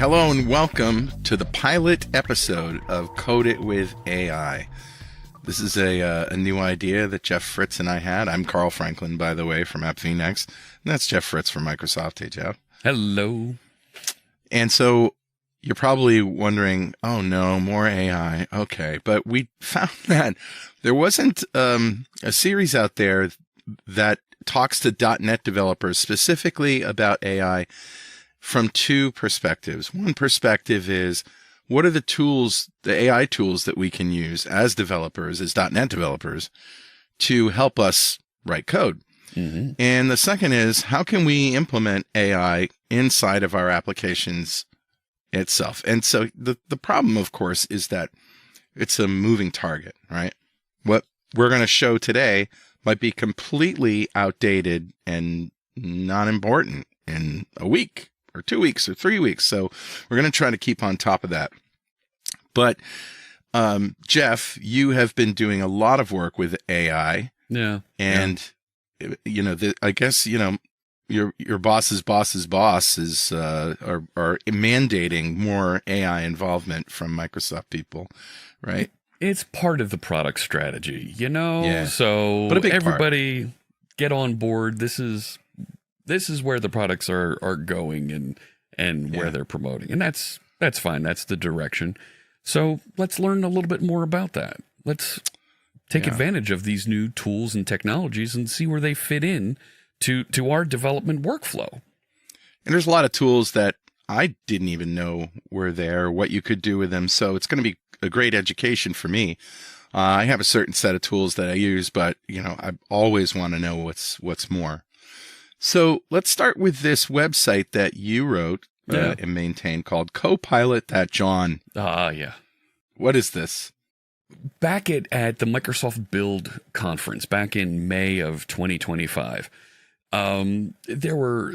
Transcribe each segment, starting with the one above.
Hello and welcome to the pilot episode of Code It with AI. This is a new idea that Jeff Fritz and I had. I'm Carl Franklin, by the way, from AppVNext. And that's Jeff Fritz from Microsoft. Hey, Jeff. Hello. And so you're probably wondering, oh no, more AI. Okay. But we found that there wasn't a series out there that talks to .NET developers specifically about AI from two perspectives. One perspective is, what are the tools, the AI tools that we can use as developers, as .NET developers, to help us write code? Mm-hmm. And the second is, how can we implement AI inside of our applications itself? And so the problem, of course, is that it's a moving target, right? What we're going to show today might be completely outdated and not important in a week or 2 weeks or 3 weeks. So we're going to try to keep on top of that. But Jeff, you have been doing a lot of work with AI. Yeah. And, you know, I guess, you know, your boss's boss's boss is are mandating more AI involvement from Microsoft people, right? It's part of the product strategy, you know? Yeah. So but everybody get on board. This is where the products are going and where they're promoting. And that's fine. That's the direction. So let's learn a little bit more about that. Let's take advantage of these new tools and technologies and see where they fit in to our development workflow. And there's a lot of tools that I didn't even know were there, what you could do with them. So it's going to be a great education for me. I have a certain set of tools that I use, but you know, I always want to know what's more. So let's start with this website that you wrote and maintained called Copilot.john. Yeah. What is this? Back at the Microsoft Build conference back in May of 2025, there were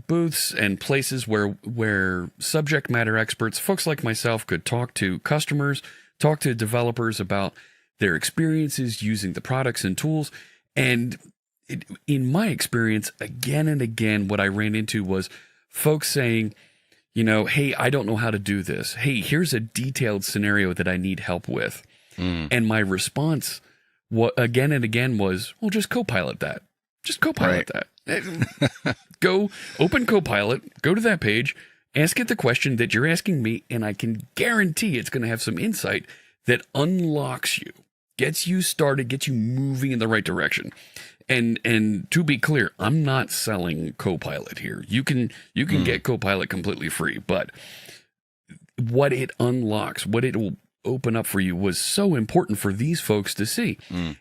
booths and places where subject matter experts, folks like myself, could talk to customers, talk to developers about their experiences using the products and tools. And in my experience, again and again, what I ran into was folks saying, you know, hey, I don't know how to do this. Hey, here's a detailed scenario that I need help with. And my response again and again was, well, just Copilot that. Just Copilot that. Go open Copilot, go to that page, ask it the question that you're asking me, and I can guarantee it's going to have some insight that unlocks you, gets you started, gets you moving in the right direction. And to be clear, I'm not selling Copilot here. You can get Copilot completely free, but what it unlocks, what it will open up for you was so important for these folks to see.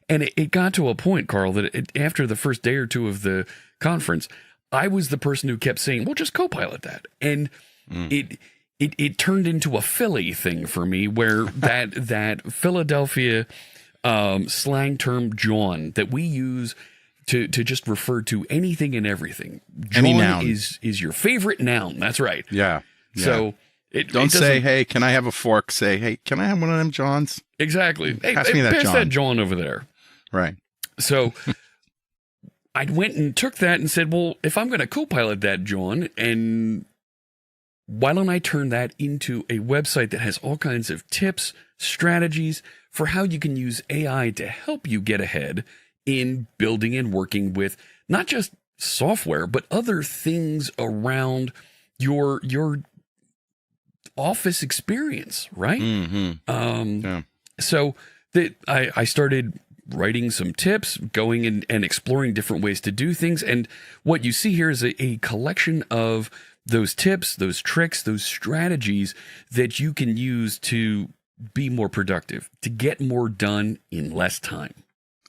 And it got to a point, Carl, that after the first day or two of the conference, I was the person who kept saying, well, just Copilot that. And it turned into a Philly thing for me, where that Philadelphia slang term Jawn that we use to just refer to anything and everything. Any noun is your favorite noun. That's right. Yeah. So don't say, hey, can I have a fork? Say, hey, can I have one of them Johns? Exactly. Hey, pass me that Jawn over there. Right. So I went and took that and said, well, if I'm going to Copilot that Jawn, and why don't I turn that into a website that has all kinds of tips, strategies for how you can use AI to help you get ahead in building and working with not just software, but other things around your office experience, right? So that I started writing some tips, going and exploring different ways to do things. And what you see here is a collection of those tips, those tricks, those strategies that you can use to be more productive, to get more done in less time.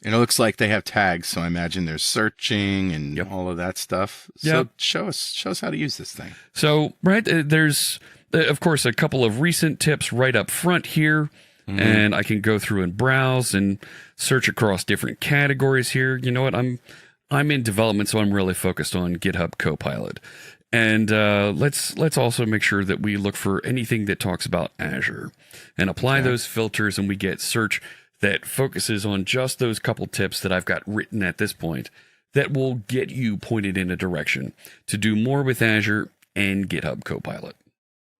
And it looks like they have tags, so I imagine there's searching and all of that stuff. So show us how to use this thing. So, there's, of course, a couple of recent tips right up front here. And I can go through and browse and search across different categories here. You know what? I'm in development, so I'm really focused on GitHub Copilot. And let's also make sure that we look for anything that talks about Azure and apply those filters, and we get search that focuses on just those couple tips that I've got written at this point that will get you pointed in a direction to do more with Azure and GitHub Copilot.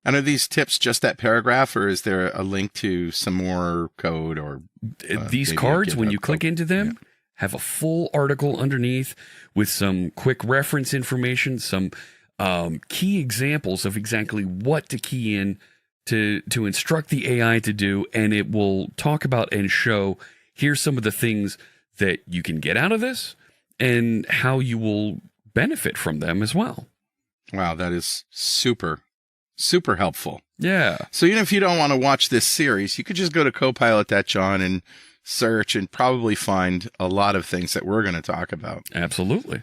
And are these tips just that paragraph, or is there a link to some more code or these cards, when you click into them, have a full article underneath with some quick reference information, some key examples of exactly what to key in to instruct the AI to do, and it will talk about and show, here's some of the things that you can get out of this and how you will benefit from them as well. Wow, that is super helpful. Yeah. So even if you don't want to watch this series, you could just go to Copilot.john and search and probably find a lot of things that we're going to talk about. Absolutely.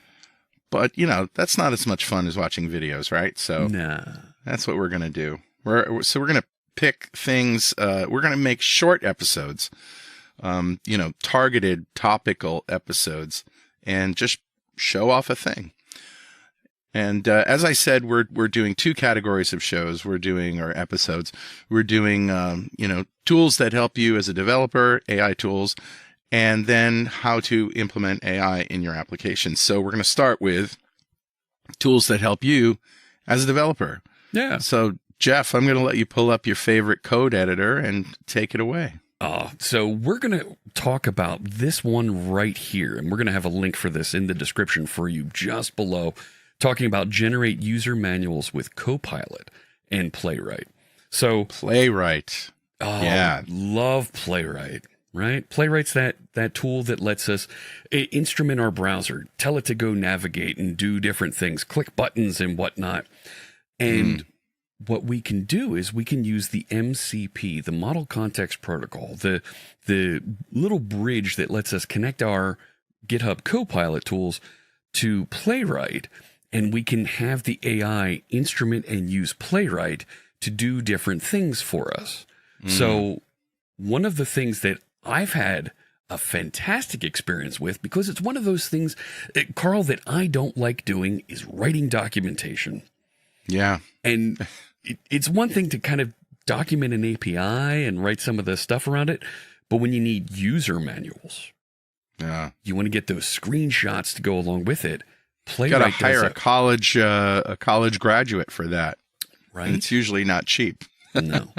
But, that's not as much fun as watching videos, right? So that's what we're going to do. We're going to pick things. We're going to make short episodes, targeted topical episodes, and just show off a thing. And as I said, we're doing two categories of shows. We're doing our episodes. We're doing tools that help you as a developer, AI tools, and then how to implement AI in your application. So we're going to start with tools that help you as a developer. Yeah. So Jeff, I'm going to let you pull up your favorite code editor and take it away. So we're going to talk about this one right here, and we're going to have a link for this in the description for you just below. Talking about generate user manuals with Copilot and Playwright. So Playwright. Love Playwright, right? Playwright's that tool that lets us instrument our browser, tell it to go navigate and do different things, click buttons and whatnot. And what we can do is we can use the MCP, the Model Context Protocol, the little bridge that lets us connect our GitHub Copilot tools to Playwright. And we can have the AI instrument and use Playwright to do different things for us. So one of the things that I've had a fantastic experience with, because it's one of those things, Carl, that I don't like doing, is writing documentation. Yeah. And it's one thing to kind of document an API and write some of the stuff around it. But when you need user manuals, you want to get those screenshots to go along with it. Playwright got to hire a college graduate for that, right? And it's usually not cheap. No,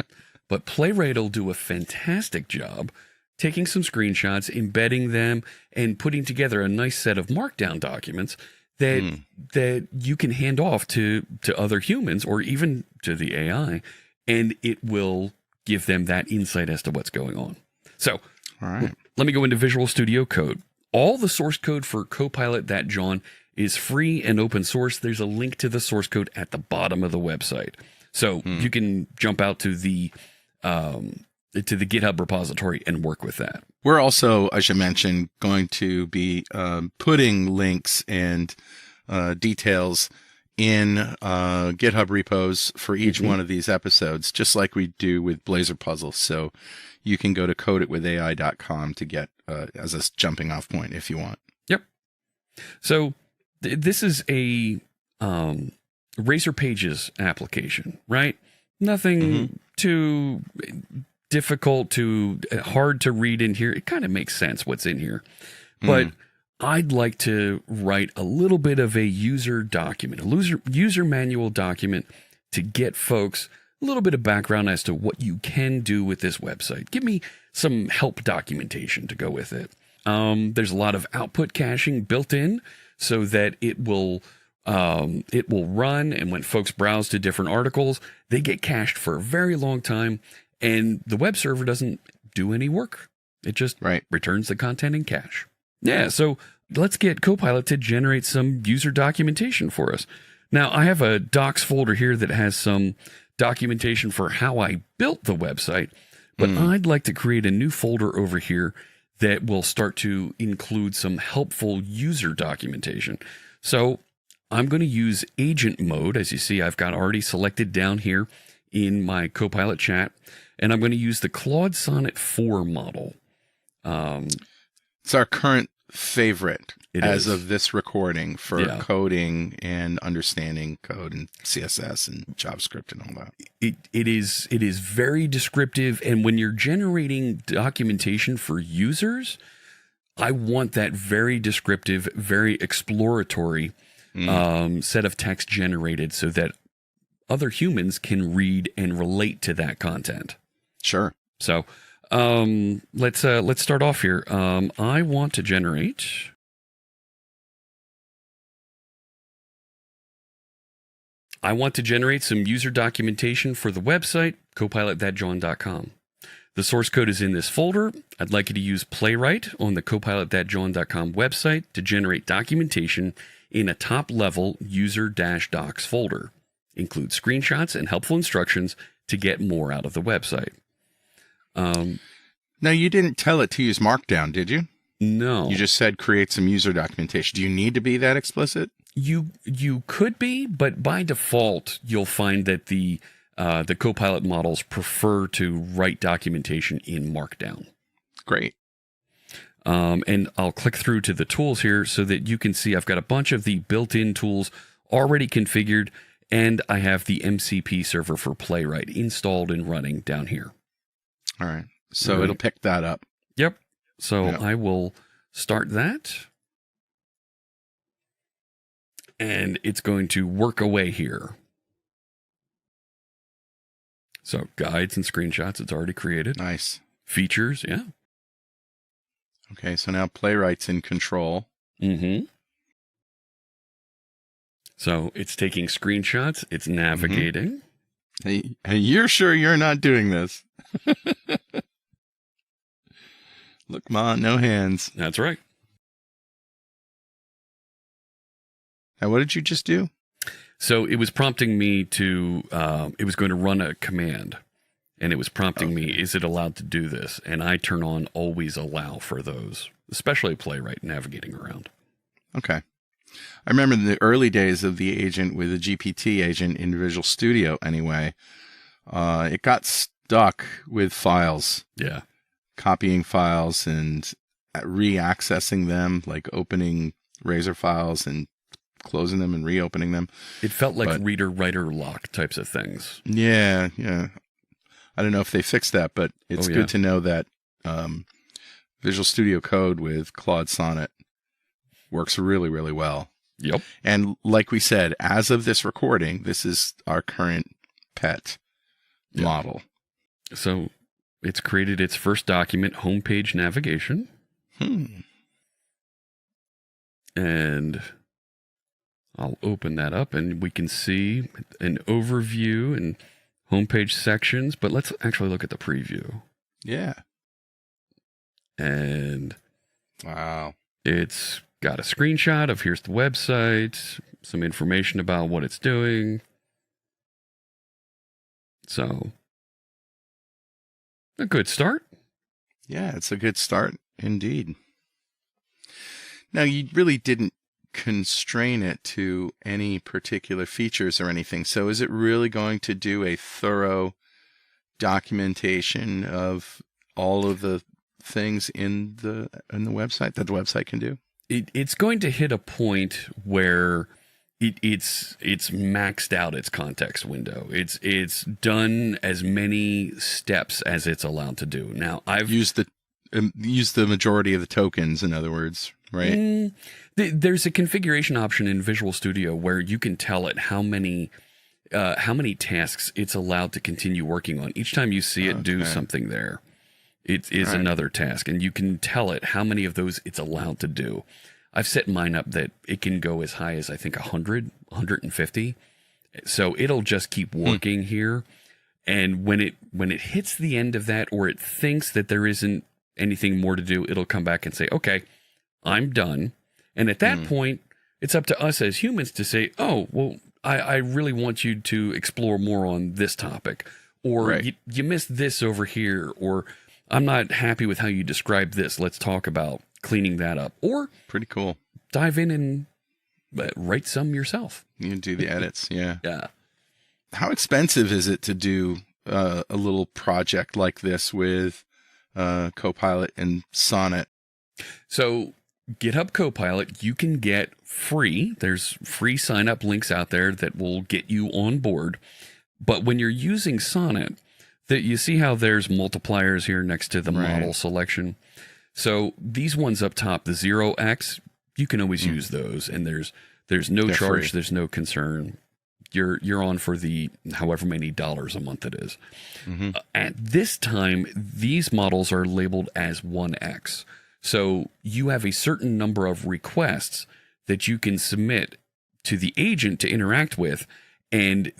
but Playwright will do a fantastic job taking some screenshots, embedding them, and putting together a nice set of markdown documents that you can hand off to other humans or even to the AI, and it will give them that insight as to what's going on. So, all right, let me go into Visual Studio Code. All the source code for Copilot.john is free and open source. There's a link to the source code at the bottom of the website. So you can jump out to the GitHub repository and work with that. We're also, I should mention, going to be putting links and details in GitHub repos for each one of these episodes, just like we do with Blazor puzzles. So you can go to codeitwithai.com to get as a jumping off point if you want. Yep. So this is a Razor Pages application, right? Nothing too difficult, too hard to read in here. It kind of makes sense what's in here. But I'd like to write a little bit of a user document, a user manual document to get folks a little bit of background as to what you can do with this website. Give me some help documentation to go with it. There's a lot of output caching built in so that it will run, and when folks browse to different articles, they get cached for a very long time, and the web server doesn't do any work. It just returns the content in cache. Yeah, so let's get Copilot to generate some user documentation for us. Now, I have a docs folder here that has some documentation for how I built the website, but I'd like to create a new folder over here that will start to include some helpful user documentation. So I'm going to use agent mode. As you see, I've got already selected down here in my Copilot chat, and I'm going to use the Claude Sonnet 4 model. It's our current favorite of this recording for coding and understanding code and CSS and JavaScript and all that. It is very descriptive, and when you're generating documentation for users, I want that very descriptive, very exploratory set of text generated so that other humans can read and relate to that content. Sure. So let's start off here. I want to generate some user documentation for the website, CopilotThatJawn.com. The source code is in this folder. I'd like you to use Playwright on the CopilotThatJawn.com website to generate documentation in a top-level user-docs folder. Include screenshots and helpful instructions to get more out of the website. Now, you didn't tell it to use Markdown, did you? No. You just said create some user documentation. Do you need to be that explicit? You could be, but by default, you'll find that the Copilot models prefer to write documentation in Markdown. Great. And I'll click through to the tools here so that you can see I've got a bunch of the built-in tools already configured, and I have the MCP server for Playwright installed and running down here. All right. So it'll pick that up. Yep. So I will start that. And it's going to work away here. So guides and screenshots, it's already created. Nice. Features, yeah. Okay, so now Playwright's in control. Mm-hmm. So it's taking screenshots, it's navigating. Hey, you're sure you're not doing this? Look, Ma, no hands. That's right. Now, what did you just do? So it was prompting me to, it was going to run a command. And it was prompting me, is it allowed to do this? And I turn on always allow for those, especially Playwright navigating around. Okay. I remember in the early days of the agent with the GPT agent in Visual Studio anyway, it got stuck with files. Yeah. Copying files and re-accessing them, like opening Razor files and closing them and reopening them. It felt like reader-writer lock types of things. Yeah. I don't know if they fixed that, but it's good to know that Visual Studio Code with Claude Sonnet works really, really well. Yep. And like we said, as of this recording, this is our current pet model. So it's created its first document, homepage navigation. And I'll open that up and we can see an overview and homepage sections, but let's actually look at the preview. Yeah. And wow. It's got a screenshot of here's the website, some information about what it's doing. So, a good start. Yeah, it's a good start indeed. Now, you really didn't constrain it to any particular features or anything. So is it really going to do a thorough documentation of all of the things in the website that the website can do? It's going to hit a point where it's maxed out its context window. It's done as many steps as it's allowed to do. Now I've used the majority of the tokens, in other words, right? There's a configuration option in Visual Studio where you can tell it how many tasks it's allowed to continue working on. Each time you see it do something there, it is another task, and you can tell it how many of those it's allowed to do. I've set mine up that it can go as high as, I think, 100, 150. So it'll just keep working here. And when it hits the end of that, or it thinks that there isn't anything more to do, it'll come back and say, okay, I'm done. And at that point, it's up to us as humans to say, oh, well, I really want you to explore more on this topic. Or you missed this over here. Or I'm not happy with how you described this. Let's talk about cleaning that up. Or pretty cool. Dive in and write some yourself. You can do the edits. Yeah. Yeah. How expensive is it to do a little project like this with Copilot and Sonnet? So GitHub Copilot, you can get free. There's free sign-up links out there that will get you on board. But when you're using Sonnet, you see how there's multipliers here next to the model selection. So these ones up top, the 0x, you can always use those. And there's no charge. Free. There's no concern. You're on for the however many dollars a month it is. Mm-hmm. At this time, these models are labeled as 1x. So you have a certain number of requests that you can submit to the agent to interact with, and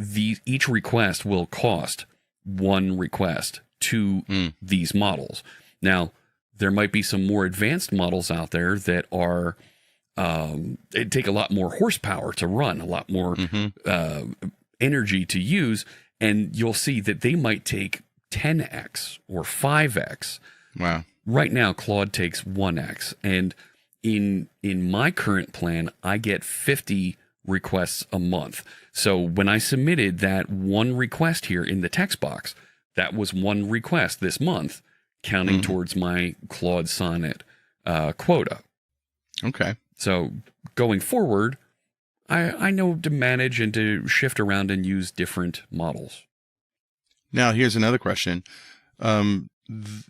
each request will cost one request to these models. Now, there might be some more advanced models out there that are it take a lot more horsepower to run, a lot more energy to use, and you'll see that they might take 10x or 5x. Wow. Right now, Claude takes 1x, and in my current plan, I get 50 requests a month. So when I submitted that one request here in the text box, that was one request this month, counting towards my Claude Sonnet quota. Okay. So going forward, I know to manage and to shift around and use different models. Now, here's another question.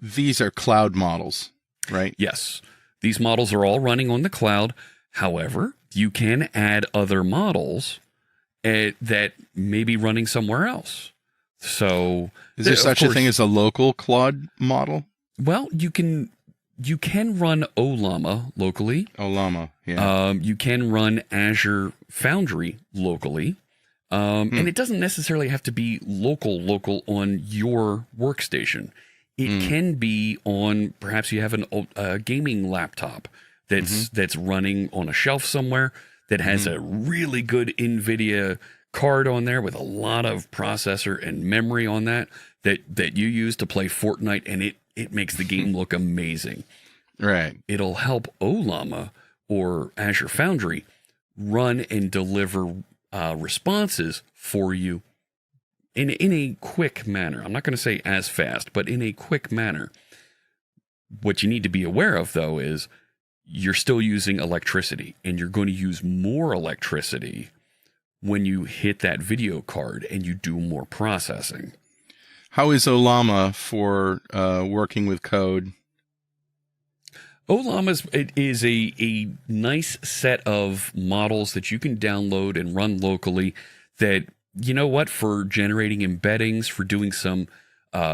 These are cloud models, right? Yes. These models are all running on the cloud. However, you can add other models that may be running somewhere else. So is there such a thing as a local Claude model? Well, you can run Ollama locally. Ollama, yeah. You can run Azure Foundry locally. And it doesn't necessarily have to be local on your workstation. It can be on, perhaps you have a gaming laptop that's running on a shelf somewhere that has a really good NVIDIA card on there with a lot of processor and memory on that you use to play Fortnite, and it makes the game look amazing. Right. It'll help Ollama or Azure Foundry run and deliver responses for you in a quick manner. I'm not going to say as fast, but in a quick manner. What you need to be aware of, though, is you're still using electricity, and you're going to use more electricity when you hit that video card and you do more processing. How is Ollama for working with code? Ollama is a nice set of models that you can download and run locally that, you know what, for generating embeddings, for doing some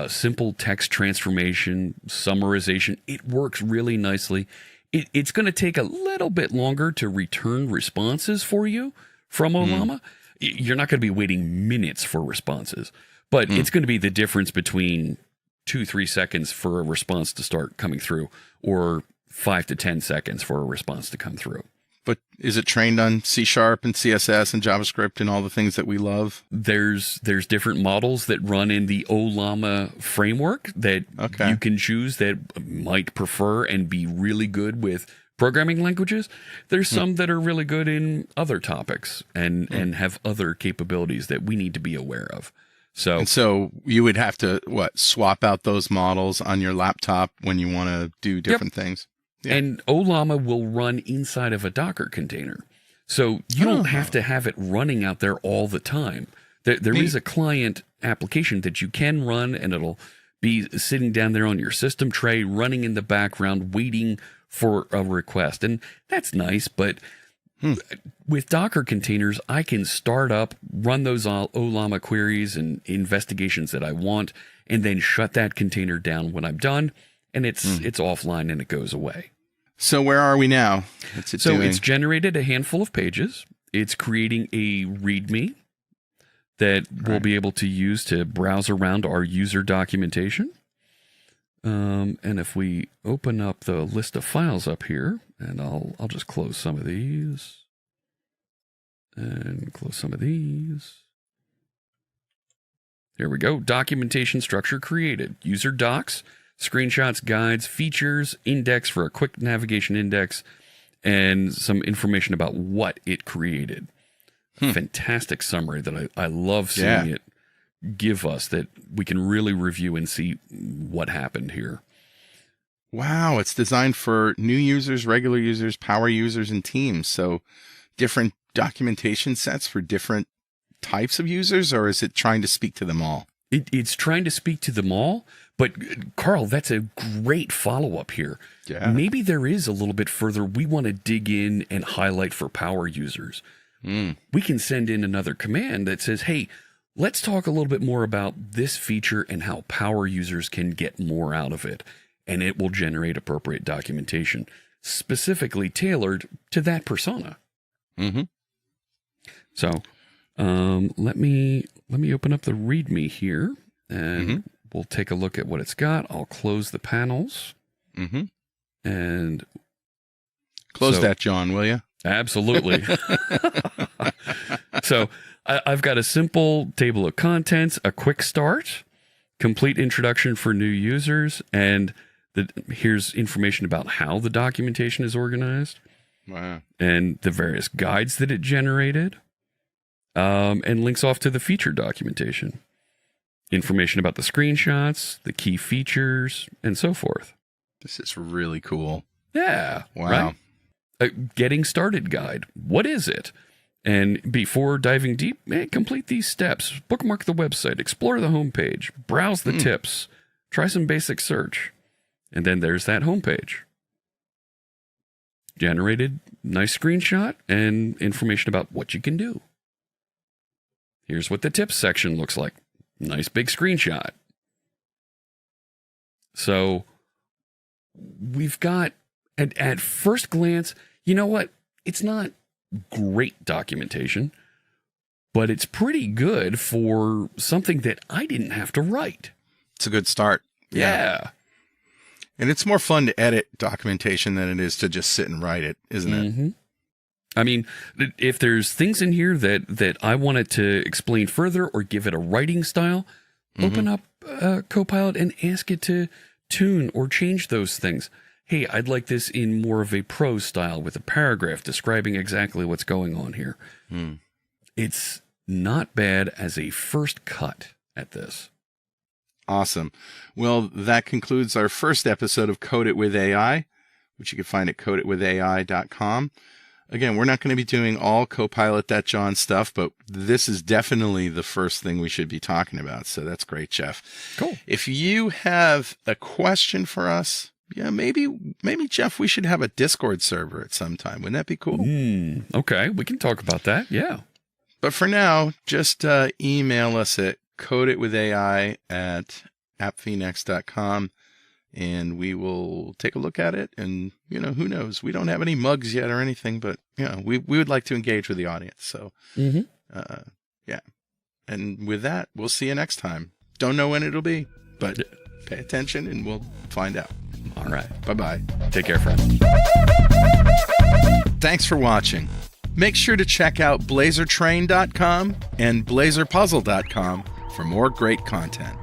simple text transformation, summarization, it works really nicely. It's going to take a little bit longer to return responses for you from Ollama. You're not going to be waiting minutes for responses, but it's going to be the difference between 2-3 seconds for a response to start coming through, or 5 to 10 seconds for a response to come through. But is it trained on C# and CSS and JavaScript and all the things that we love? There's different models that run in the Ollama framework that you can choose that might prefer and be really good with programming languages. There's some that are really good in other topics and have other capabilities that we need to be aware of. So you would have to, swap out those models on your laptop when you want to do different things? Yeah. And Ollama will run inside of a Docker container. So you don't have to have it running out there all the time. There is a client application that you can run, and it'll be sitting down there on your system tray, running in the background, waiting for a request. And that's nice, but with Docker containers, I can start up, run those Ollama queries and investigations that I want, and then shut that container down when I'm done. And it's offline and it goes away. So where are we now? What's it doing? It's generated a handful of pages. It's creating a README that we'll be able to use to browse around our user documentation. And if we open up the list of files up here, and I'll just close some of these and close some of these. There we go. Documentation structure created. User docs. Screenshots, guides, features, index for a quick navigation index, and some information about what it created. Fantastic summary that I love seeing it give us, that we can really review and see what happened here. Wow, it's designed for new users, regular users, power users, and teams. So different documentation sets for different types of users, or is it trying to speak to them all? It's trying to speak to them all, but Carl, that's a great follow-up here. Yeah. Maybe there is a little bit further we want to dig in and highlight for power users. we can send in another command that says, hey, let's talk a little bit more about this feature and how power users can get more out of it. And it will generate appropriate documentation specifically tailored to that persona. Mm-hmm. So let me open up the README here, and we'll take a look at what it's got. I'll close the panels. Mm-hmm. And close that, John, will you? Absolutely. So I've got a simple table of contents, a quick start, complete introduction for new users, and here's information about how the documentation is organized. Wow. And the various guides that it generated, and links off to the feature documentation. Information about the screenshots, the key features, and so forth. This is really cool. Yeah. Wow. Right? A getting started guide. What is it? And before diving deep, complete these steps. Bookmark the website, explore the homepage, browse the tips, try some basic search. And then there's that homepage. Generated nice screenshot and information about what you can do. Here's what the tips section looks like. Nice big screenshot. So we've got, at first glance, you know what? It's not great documentation, but it's pretty good for something that I didn't have to write. It's a good start. Yeah. And it's more fun to edit documentation than it is to just sit and write it, isn't it? Mm-hmm. I mean, if there's things in here that I wanted to explain further or give it a writing style, open up Copilot and ask it to tune or change those things. Hey, I'd like this in more of a prose style with a paragraph describing exactly what's going on here. It's not bad as a first cut at this. Awesome. Well, that concludes our first episode of Code It With AI, which you can find at codeiwithai.com. Again, we're not going to be doing all Copilot.john stuff, but this is definitely the first thing we should be talking about. So that's great, Jeff. Cool. If you have a question for us, maybe Jeff, we should have a Discord server at some time. Wouldn't that be cool? Okay, we can talk about that. Yeah. But for now, just email us at codeitwithai@appvnext.com. And we will take a look at it. And, who knows? We don't have any mugs yet or anything, but, we would like to engage with the audience. So, yeah. And with that, we'll see you next time. Don't know when it'll be, but pay attention and we'll find out. All right. Bye-bye. Take care, friends. Thanks for watching. Make sure to check out blazertrain.com and blazerpuzzle.com for more great content.